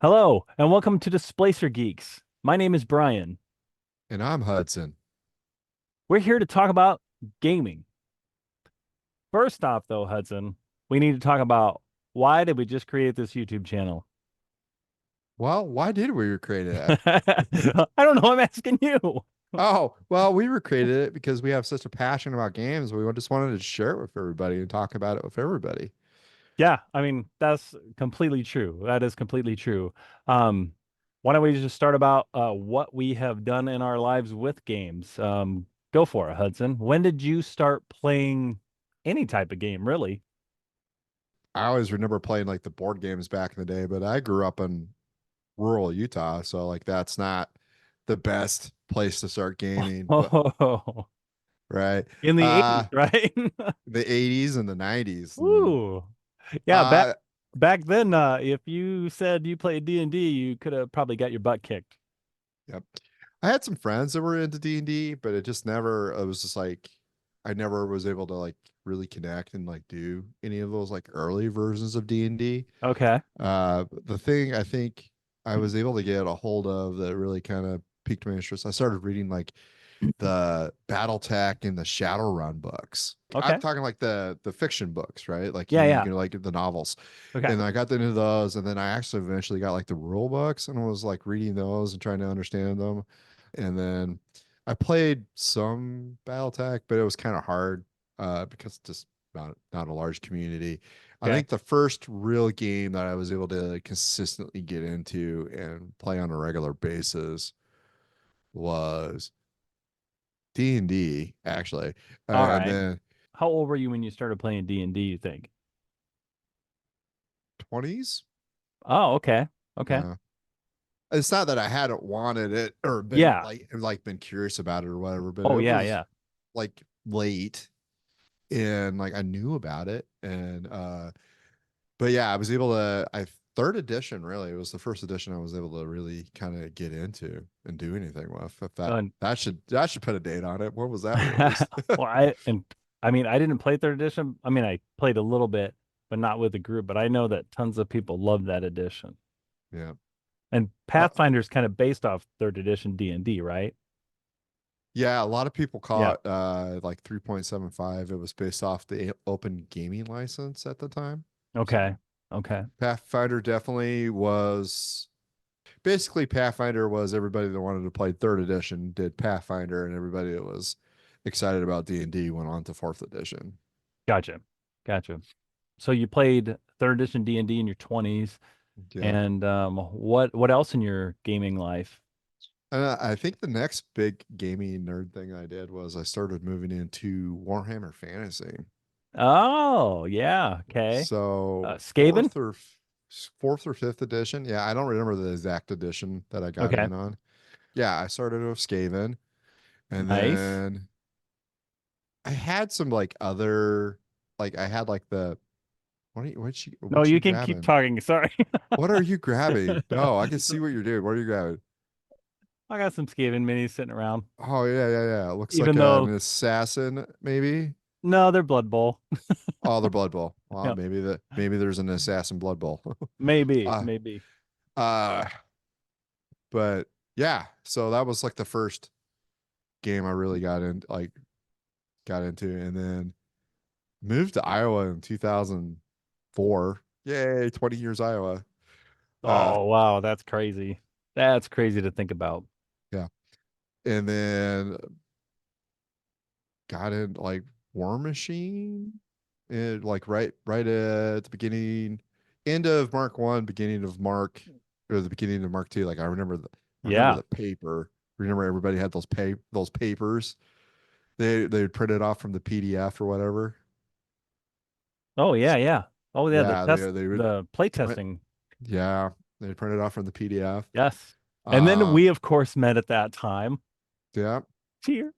Hello, and welcome to Displacer Geeks. My name is Brian. And I'm Hudson. We're here to talk about gaming. First off, though, Hudson, we need to talk about why did we just create this YouTube channel? Well, why did we recreate it? I don't know, I'm asking you. Oh, well, we recreated it because we have such a passion about games. We just wanted to share it with everybody and talk about it with everybody. Yeah, I mean, that's completely true. That is completely true. Um, why don't we just start about what we have done in our lives with games? Go for it, Hudson. When did you start playing any type of game, really? I always remember playing like the board games back in the day, but I grew up in rural Utah, so like that's not the best place to start gaming, but Oh, right. in the 80s, Uh right? the 80s and the 90s. And Woo. Yeah, back uh back then, if you said you played D&D, you could have probably got your butt kicked. yep. I had some friends that were into D&D, but it was just like I never was able to like really connect and like do any of those like early versions of D&D. Okay. The thing I think I was able to get a hold of that really kind of piqued my interest. I started reading like the BattleTech and the Shadowrun books. I'm Okay. talking like the fiction books, right? Like Yeah, you yeah. can like the novels. Okay. And I got into those, and then I actually eventually got like the rule books and was like reading those and trying to understand them. And then I played some BattleTech, but it was kind of hard because it's just not a large community. I Okay. think the first real game that I was able to consistently get into and play on a regular basis was D&D actually. All And right. then How old were you when you started playing D&D, you think? 20s. Oh, okay. Okay. Yeah. It's not that I hadn't wanted it or been Yeah. like been curious about it or whatever, but Oh, it yeah, was yeah. like late and like I knew about it and but yeah, I was able to I third edition really it was the first edition I was able to really kind of get into and do anything with. If And that should put a date on it. When was that released? well, I mean, I didn't play third edition. I mean, I played a little bit, but not with the group, but I know that tons of people love that edition. Yeah. And Uh, Pathfinder's kind of based off third edition D&D, right? yeah, a lot of people call Yeah. it like 3.75. It was based off the open gaming license at the time. Okay. So Okay. Pathfinder definitely was basically Pathfinder was everybody that wanted to play third edition did Pathfinder, and everybody that was excited about D&D went on to fourth edition. Gotcha. Gotcha. So you played third edition D&D in your 20s, Yeah. and what else in your gaming life? And I think the next big gaming nerd thing I did was I started moving into Warhammer Fantasy. Oh, yeah. Okay. So Skaven? fourth or fifth edition. Yeah, I don't remember the exact edition that I got Okay. in on. Yeah, I started with Skaven, and Nice. then I had some like other like I had like the No, what you you can keep grabbing? talking. Sorry. What are you grabbing? No, I can see what you're doing. What are you grabbing? I got some Skaven minis sitting around. Oh yeah. It looks like Even though, an assassin, maybe. no, they're Blood Bowl. Oh, the Blood Bowl. Well, Yep. maybe there's an assassin Blood Bowl. Maybe, uh, maybe. uh, but yeah, so that was like the first game I really got into, and then moved to Iowa in 2004. Yay, 20 years Iowa. Uh, Oh, wow, that's crazy. That's crazy to think about. yeah, and then got in like War Machine, and like right at the beginning, end of Mark One, beginning of Mark, or the beginning of Mark Two. Like I remember Yeah. the paper. Remember everybody had those papers. They would print it off from the PDF or whatever. Oh, yeah, yeah. Oh, yeah, Yeah, they would the play print. testing. Yeah, they print it off from the PDF. Yes. And then Uh, we, of course, met at that time. yeah, Cheer. yeah,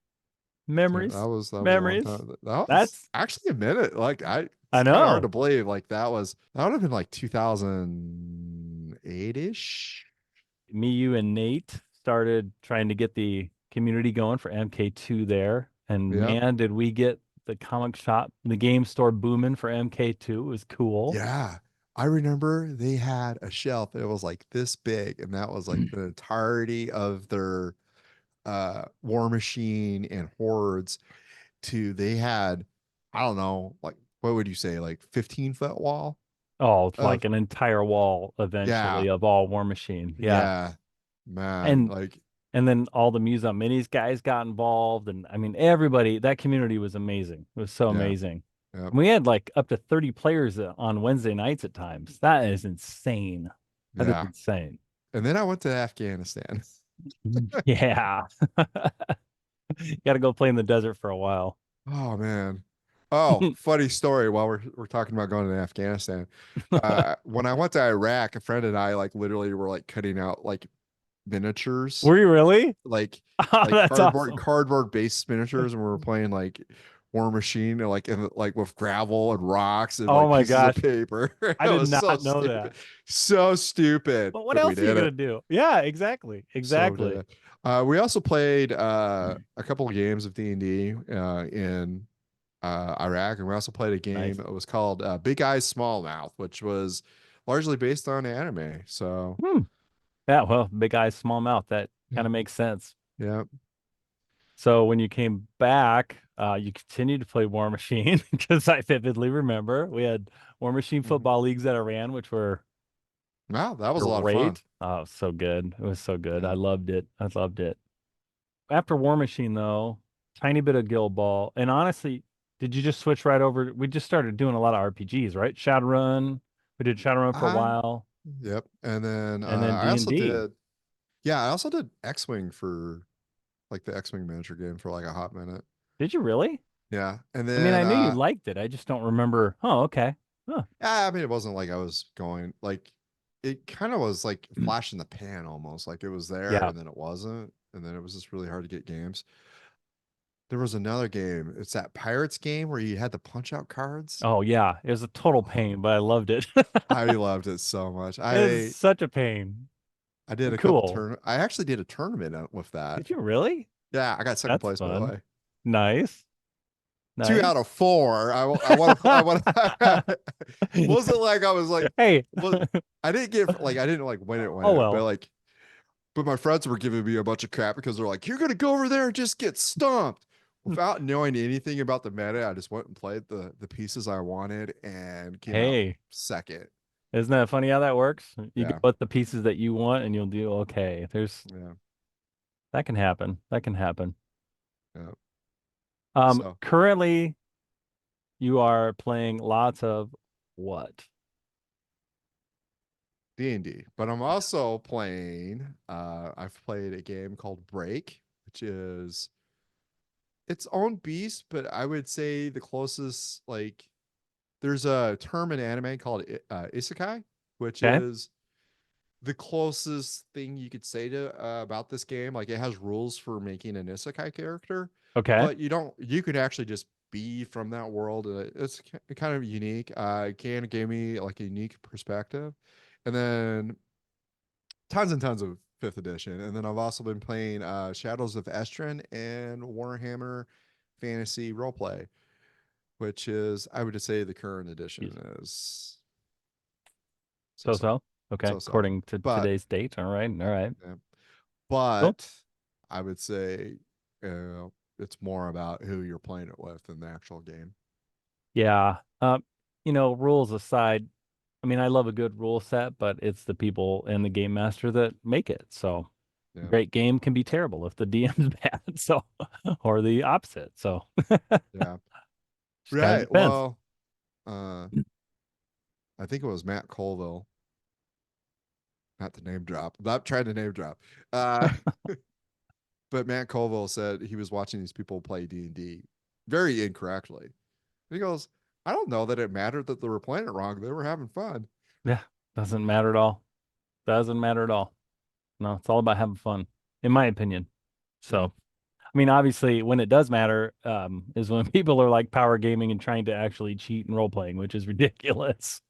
Memories. that was a long Memories. time. That was That's, actually a minute. I it's kind of hard to know. believe. Like that would have been like 2008 ish. Me, you, and Nate started trying to get the community going for MK2 there. And Yep. man, did we get the comic shop, the game store booming for MK2. It was cool. Yeah. I remember they had a shelf that was like this big, and that was like the entirety of their War Machine and Hordes. To they had, I don't know, like what would you say, like 15-foot wall Oh, it's of like an entire wall yeah, eventually of all War Machine. Yeah. yeah, man, And like and then all the Museum Minis guys got involved, and I mean everybody, that community was amazing. It was so yeah, amazing. yeah, We had like up to 30 players on Wednesday nights at times. That is insane. That is yeah. insane. And then I went to Afghanistan. Yeah. Got to go play in the desert for a while. Oh man. Oh, funny story while we're talking about going to Afghanistan. When I went to Iraq, a friend and I like literally were like cutting out like miniatures, Were you really? like Oh, like that's cardboard awesome. cardboard based miniatures, and we were playing like War Machine and like with gravel and rocks and Oh like my pieces of gosh. paper. It I did was so not know stupid. that. So stupid. But what But we else are you did gonna it. do? Yeah, exactly. So we did Exactly. it. We also played a couple of games of D&D in Iraq, and we also played a game. Nice. It was called Big Eyes Small Mouth, which was largely based on anime. So Hmm. Yeah, well, big eyes, small mouth. That yeah, kind of makes sense. yeah. So when you came back, you continued to play War Machine because I vividly remember we had War Machine Mhm. football leagues that I ran, which were Wow, that was a lot of fun. great. Oh, so good. It was so good. I Yeah. loved it. I loved it. After War Machine, though, tiny bit of Guild Ball. And honestly, did you just switch right over? We just started doing a lot of RPGs, right? Shadowrun. We did Shadowrun for a I while, Yep. And then and then I also D&D. did yeah, I also did X-Wing for like the X-Wing miniature game for like a hot minute. Did you really? Yeah. And I mean, then I knew you liked it. I just don't remember. Oh, okay. Huh. yeah, I mean, it wasn't like I was going like it kind of was like flash in the pan almost. Like it was there Yeah. and then it wasn't, and then it was just really hard to get games. There was another game. It's that Pirates game where you had to punch out cards. Oh, yeah. It was a total pain, Oh, but I loved it. I loved it so much. It is such a pain. I did a couple Cool. turn. I actually did a tournament with that. Did you really? Yeah, I got second That's place by the fun. way. Nice. Two out Nice. of four. I want to. I want to. Wasn't like I was like. Hey. Well, I didn't get like I didn't like win Oh, it, but well. like but my friends were giving me a bunch of crap because they're like, "You're gonna go over there and just get stomped." Without knowing anything about the meta, I just went and played the pieces I wanted and came out Hey. second. Isn't that funny how that works? You go Yeah, with the pieces that you want and you'll do okay. yeah, That can happen. That can happen. yeah. So Currently you are playing lots of what? D&D, but I'm also playing. I've played a game called Break, which is its own beast, but I would say the closest like there's a term in anime called isekai, which Okay. is the closest thing you could say to about this game. Like it has rules for making an isekai character, Okay. but you don't. You could actually just be from that world. It's kind of unique. It kind of gave me like a unique perspective, and then tons and tons of fifth edition. And then I've also been playing Shadows of Estrin and Warhammer Fantasy Roleplay, which is I would just say the current edition Jeez. is so So so so. Okay. so so. According to But today's date. All right. All right. yeah, Cool. but I would say it's more about who you're playing it with than the actual game. Yeah. Rules aside, I mean, I love a good rule set, but it's the people and the game master that make it. So Yeah, great game can be terrible if the DM's bad. So, or the opposite. So yeah, just kind of right. depends. Well, uh, I think it was Matt Colville, not to name drop. I'm not trying to name drop. Uh, but Matt Colville said he was watching these people play D&D very incorrectly. He goes, I don't know that it mattered that they were playing it wrong. They were having fun. Yeah. Doesn't matter at all. Doesn't matter at all. No, it's all about having fun, in my opinion. Yeah. So, I mean, obviously, when it does matter, is when people are like power gaming and trying to actually cheat and role playing, which is ridiculous.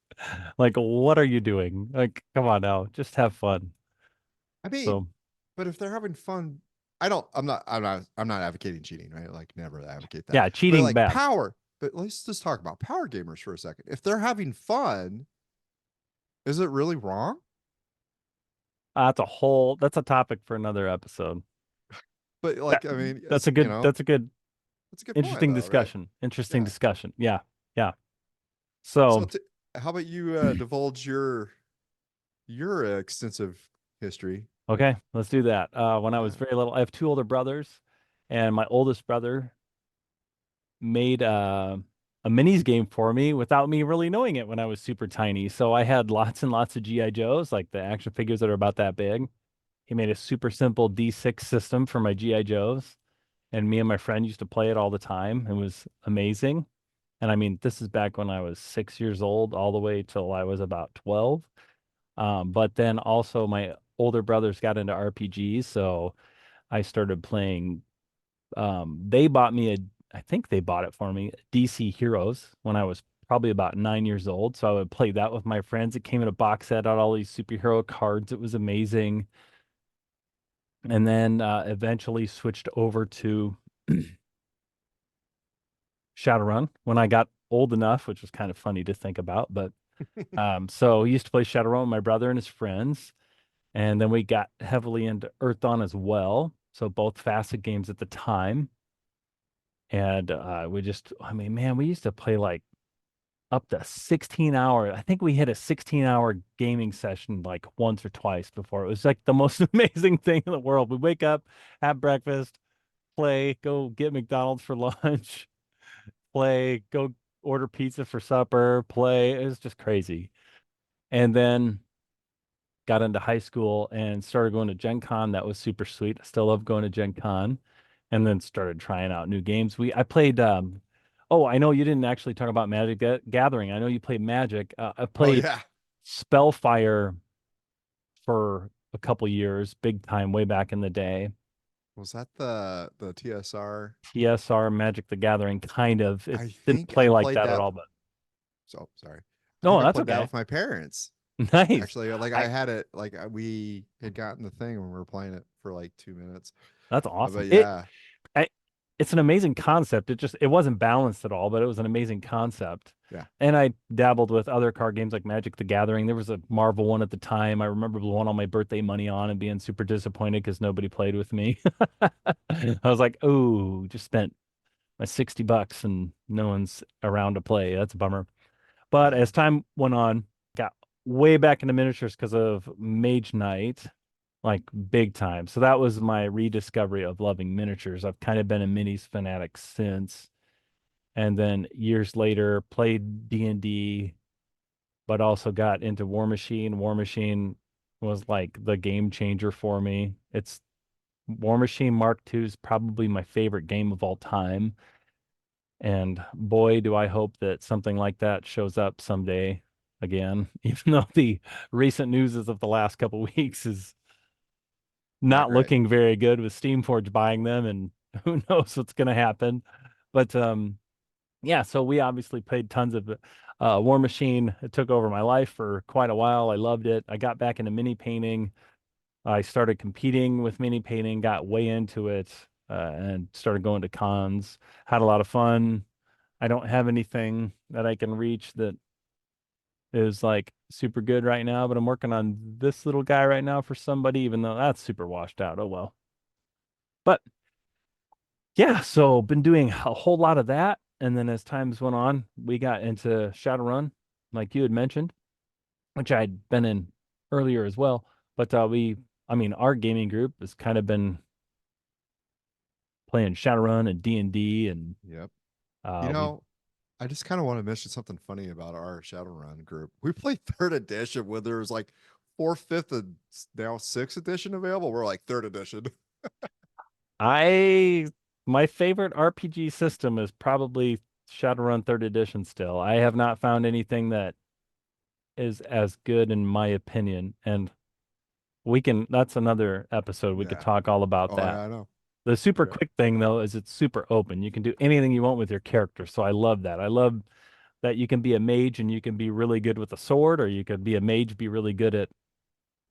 Like, what are you doing? Like, come on now, just have fun. I mean, So, but if they're having fun, I'm not advocating cheating, right? Like never advocate that. yeah, But cheating like bad. power, but let's just talk about power gamers for a second. If they're having fun, Is it really wrong? That's a topic for another episode. But That like, I mean, that's it's, a good that's a good that's a good point interesting though, right? discussion. Interesting Yeah. discussion. Yeah. Yeah. So, So, how about you divulge your extensive history? okay, let's do that. When I was Yeah. very little, I have two older brothers, and my oldest brother made a minis game for me without me really knowing it when I was super tiny. So I had lots and lots of GI Joes, like the action figures that are about that big. He made a super simple D6 system for my GI Joes, and me and my friend used to play it all the time. It was amazing. And I mean, this is back when I was 6 years old, all the way till I was about 12. But then also my older brothers got into RPGs, so I started playing. They bought me I think they bought it for me, DC Heroes when I was probably about 9 years old. So I would play that with my friends. It came in a box set, had all these superhero cards. It was amazing. And then eventually switched over to Shadowrun when I got old enough, which was kind of funny to think about. But so he used to play Shadowrun with my brother and his friends. And then we got heavily into Earth Dawn as well. So both Facet games at the time. And I mean, man, we used to play like up to 16 hour. I think we hit a 16-hour gaming session like once or twice before. It was like the most amazing thing in the world. We wake up, have breakfast, play, go get McDonald's for lunch, play, go order pizza for supper, play. It was just crazy. And then got into high school and started going to Gen Con. That was super sweet. I still love going to Gen Con. And then started trying out new games. I played oh, I know you didn't actually talk about Magic Gathering. I know you played Magic. I Oh played yeah. Spellfire for a couple years, big time way back in the day. Was that the TSR? TSR Magic the Gathering kind of. It I didn't think play I like played that at that. all, but So sorry. I think no, I that's played that okay. with my parents. Nice. Actually, like I I had it, like we had gotten the thing when we were playing it for like 2 minutes. That's awesome. But yeah, I, it's an amazing concept. It wasn't balanced at all, but it was an amazing concept. yeah, And I dabbled with other card games like Magic the Gathering. There was a Marvel one at the time. I remember blowing all my birthday money on and being super disappointed because nobody played with me. I was like, oh, just spent my $60 and no one's around to play. That's a bummer. But yeah. as time went on, got way back into miniatures because of Mage Knight, like big time. So that was my rediscovery of loving miniatures. I've kind of been a minis fanatic since. And then years later, played D&D, but also got into War Machine. War Machine was like the game changer for me. It's War Machine Mark II is probably my favorite game of all time. And boy, do I hope that something like that shows up someday again, even though the recent news as of the last couple weeks is Not not great. looking very good with Steamforge buying them, and who knows what's going to happen. But yeah, so we obviously played tons of War Machine. It took over my life for quite a while. I loved it. I got back into mini painting. I started competing with mini painting, got way into it, and started going to cons. Had a lot of fun. I don't have anything that I can reach that is like super good right now, but I'm working on this little guy right now for somebody, even though that's super washed out. Oh well. But yeah, so been doing a whole lot of that. And then as times went on, we got into Shadowrun, like you had mentioned, which I'd been in earlier as well. But I mean, our gaming group has kind of been playing Shadowrun and D&D, and Yep. You we know, I just kind of want to mention something funny about our Shadowrun group. We played third edition when there was like fourth, fifth, and now sixth edition available. We're like third edition. I my favorite RPG system is probably Shadowrun Third Edition still. I have not found anything that is as good in my opinion. And that's another episode. We could Yeah. talk all about Oh that. yeah, I know. The super Yep. quick thing though is it's super open. You can do anything you want with your character. So I love that. I love that you can be a mage and you can be really good with a sword, or you could be a mage, be really good at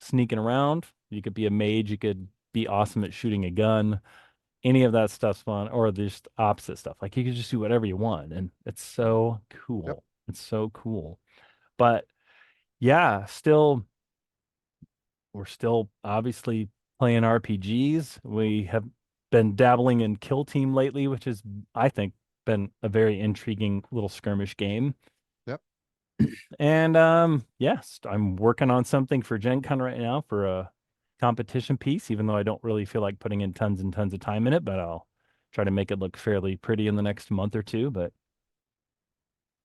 sneaking around. You could be a mage, you could be awesome at shooting a gun. Any of that stuff's fun, or just opposite stuff. Like you can just do whatever you want, and it's so Yep. cool. It's so cool. But Yeah, still we're still obviously playing RPGs. We have been dabbling in Kill Team lately, which has, I think, been a very intriguing little skirmish game. Yep. And yes, I'm working on something for Gen Con right now for a competition piece, even though I don't really feel like putting in tons and tons of time in it, but I'll try to make it look fairly pretty in the next month or two. But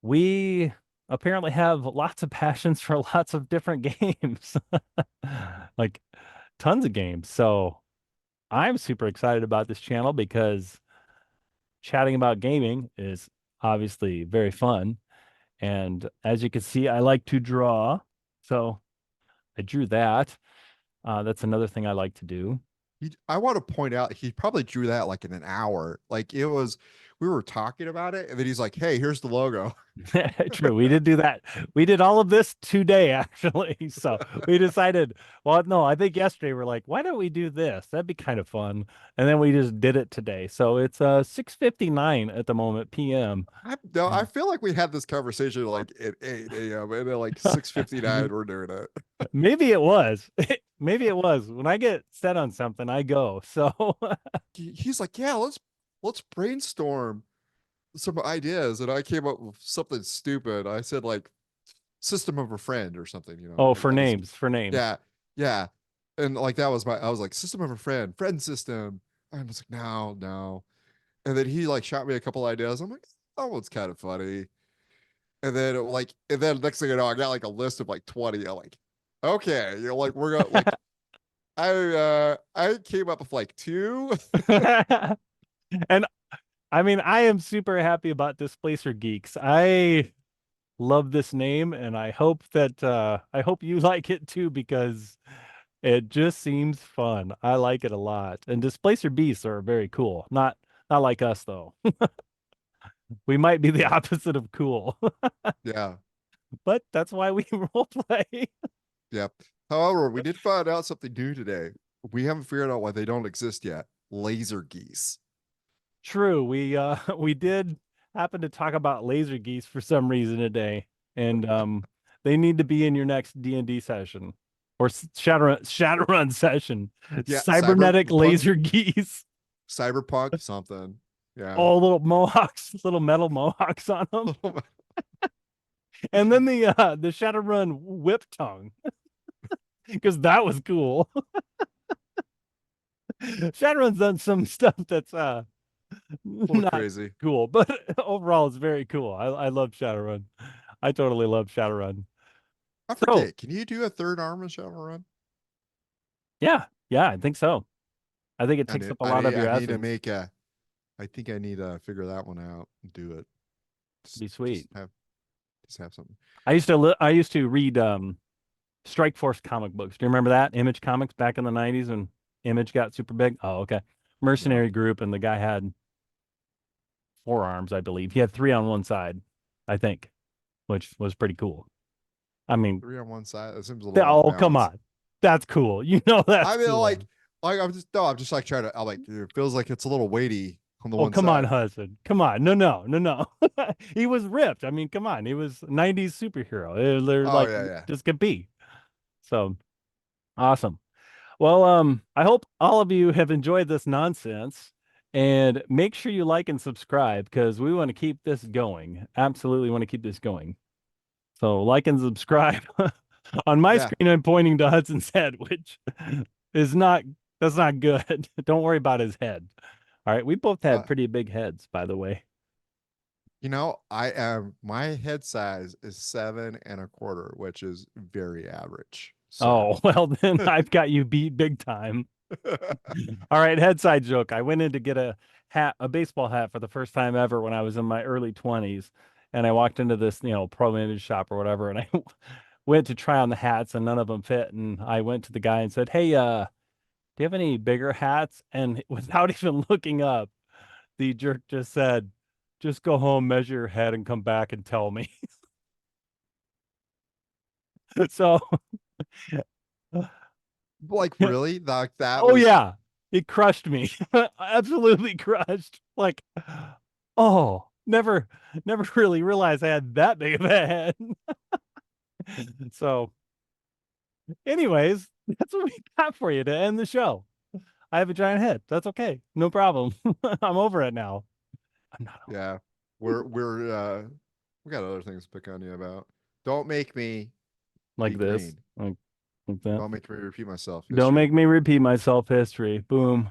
we apparently have lots of passions for lots of different games. Like tons of games. So I'm super excited about this channel because chatting about gaming is obviously very fun. And as you can see, I like to draw. So I drew that. That's another thing I like to do. I want to point out he probably drew that like in an hour. Like it was, we were talking about it, and then he's like, "Hey, here's the logo." True. We did do that. We did all of this today, actually. So we decided, well, no, I think yesterday we're like, why don't we do this? That'd be kind of fun. And then we just did it today. So it's 6:59 at the moment PM. No, I feel like we had this conversation like at 8 a.m. and then like 6:59 we're doing it. Maybe it was. Maybe it was. When I get set on something, I go. So He's like, "Yeah, let's brainstorm some ideas," and I came up with something stupid. I said like "system of a friend" or something, oh, like for that was, names, for names. yeah, yeah, and like that was I was like "system of a friend, friend system." I was like, "No, no," and then he like shot me a couple ideas. I'm like, "That one's kind of funny." And then next thing you know, I got like a list of like 20. I'm like, okay, like we're gonna like I came up with like two. And I mean, I am super happy about Displacer Geeks. I love this name and I hope you like it too because it just seems fun. I like it a lot. And Displacer Beasts are very cool. Not like us though. We might be the Yeah, opposite of cool, yeah, but that's why we role play. yeah. However, we did find out something new today. We haven't figured out why they don't exist yet. Laser geese. True. We did happen to talk about laser geese for some reason today, and they need to be in your next D&D session or Shadowrun session. Yeah, Cybernetic laser geese. cyberpunk, something. Yeah. Oh, little mohawks, little metal mohawks on them, and then the Shadowrun whip tongue because that was cool. Shadowrun's done some stuff that's A little not crazy. cool, but overall it's very cool. I love Shadowrun. I totally love Shadowrun. I So forget. Can you do a third arm in Shadowrun? yeah, yeah, I think so. I think it takes up a lot of your I need to essence. make a. I think I need to figure that one out and do it. Be Just sweet. have something. I used to read Strike Force comic books. Do you remember that? Image Comics back in the 90s when Image got super big? Oh, okay. Yeah. Mercenary group and the guy had four arms, I believe. He had three on one side, I think, which was pretty cool. I mean, Three on one side. That seems a little off oh, come balance. on. That's cool. You know that's I mean, cool. I'm just no. I'm just like trying to. I'm like, it feels like it's a little weighty on the Oh, one come on, side. Hudson. Come on. No, no, no, no. He was ripped. I mean, come on. He was 90s superhero. They're Oh like yeah, yeah, just compete. So awesome. Well, I hope all of you have enjoyed this nonsense and make sure you like and subscribe because we want to keep this going. Absolutely want to keep this going. So like and subscribe. On my yeah. screen, I'm pointing to Hudson's head, which is not, that's not good. Don't worry about his head. All right. We both had Uh, pretty big heads, by the way. I am. My head size is 7 1/4, which is very average, sir. Oh, well, then I've got you beat big time. All right, head side joke. I went in to get a hat, a baseball hat for the first time ever when I was in my early 20s. And I walked into this, pro image shop or whatever, and I went to try on the hats and none of them fit. And I went to the guy and said, "Hey, do you have any bigger hats?" And without even looking up, the jerk just said, "Just go home, measure your head, and come back and tell me." So, Like really, like that oh was. yeah, it crushed me. Absolutely crushed. Like, oh, never really realized I had that big of a head. So, anyways, that's what we got for you to end the show. I have a giant head. That's okay. No problem. I'm over it now. I'm not over Yeah. We're we got other things to pick on you about. Don't make me like be this. green. Like that. Don't make me repeat myself. Don't History. make me repeat myself. History. Boom.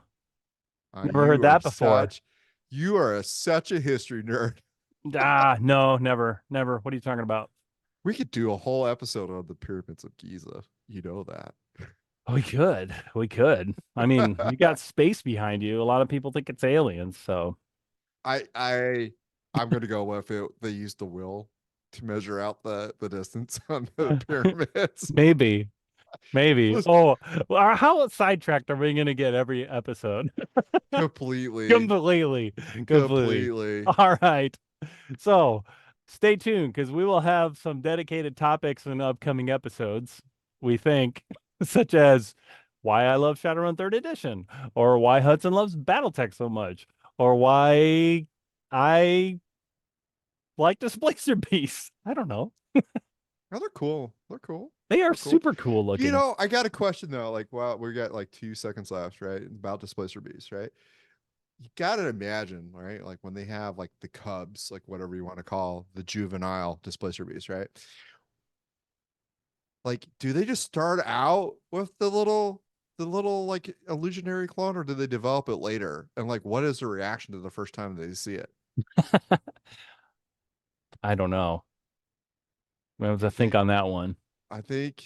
Never heard You are that before. such a history nerd. Ah, no, never, never. What are you talking about? We could do a whole episode on the pyramids of Giza. You know that. We could. We could. I mean, you got space behind you. A lot of people think it's aliens, so I I I'm gonna go with it. They used the will to measure out the distance on the pyramids. maybe. Maybe. Listen, Oh, well, how sidetracked are we going to get every episode? completely, Completely. Completely. completely. All right. So stay tuned because we will have some dedicated topics in upcoming episodes, we think, such as why I love Shadowrun Third Edition, or why Hudson loves Battletech so much, or why I like Displacer Beasts. I don't know. Oh, they're cool. They're cool. They are They're cool. super cool You looking. know, I got a question though. Like, well, we got like 2 seconds left, right? About Displacer Beast, right? You gotta imagine, right? Like when they have like the cubs, like whatever you want to call the juvenile Displacer Beast, right? Like, do they just start out with the little like illusionary clone, or do they develop it later? And like, what is the reaction to the first time they see it? I don't know. I have I to think think, on that one. I think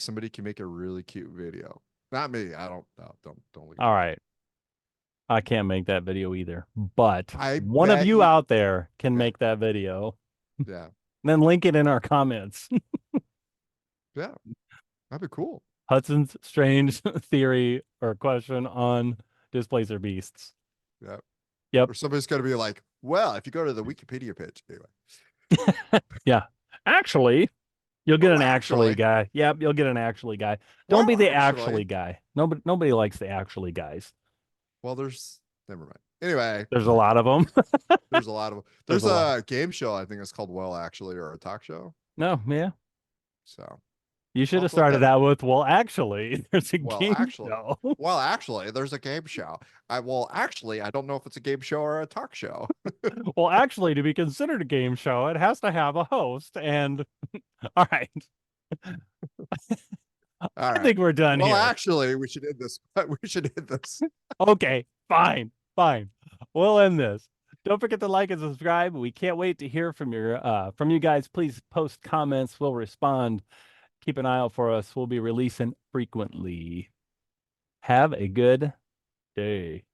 somebody can make a really cute video. Not me. I don't. No, don't leave All me. right. I can't make that video either, but I one of bet you you. out there can Yeah, make that video. yeah, Then link it in our comments. yeah. That'd be cool. Hudson's strange theory or question on Displacer Beasts. Yeah. Yep. Or somebody's gonna be like, well, if you go to the Wikipedia page, anyway. Yeah. Actually, you'll get Well, an actually actually, guy. Yep, you'll get an actually guy. Don't well, be the actually, actually guy. Nobody likes the actually guys. well, there's never mind. Anyway, There's a lot of them. there's a lot of There's there's a lot. a game show I think it's called Well Actually or a talk show. No, yeah. So You should I'll have have to look started that up. that with, well, actually, there's a Well, game actually, show. there's a game show. I don't know if it's a game show or a talk show. Well, actually, to be considered a game show, it has to have a host. And all right, All I right. think we're done Well, here. actually, we should end this. We should end this. Okay, fine, fine. We'll end this. Don't forget to like and subscribe. We can't wait to hear from you guys. Please post comments. We'll respond. Keep an eye out for us. We'll be releasing frequently. Have a good day.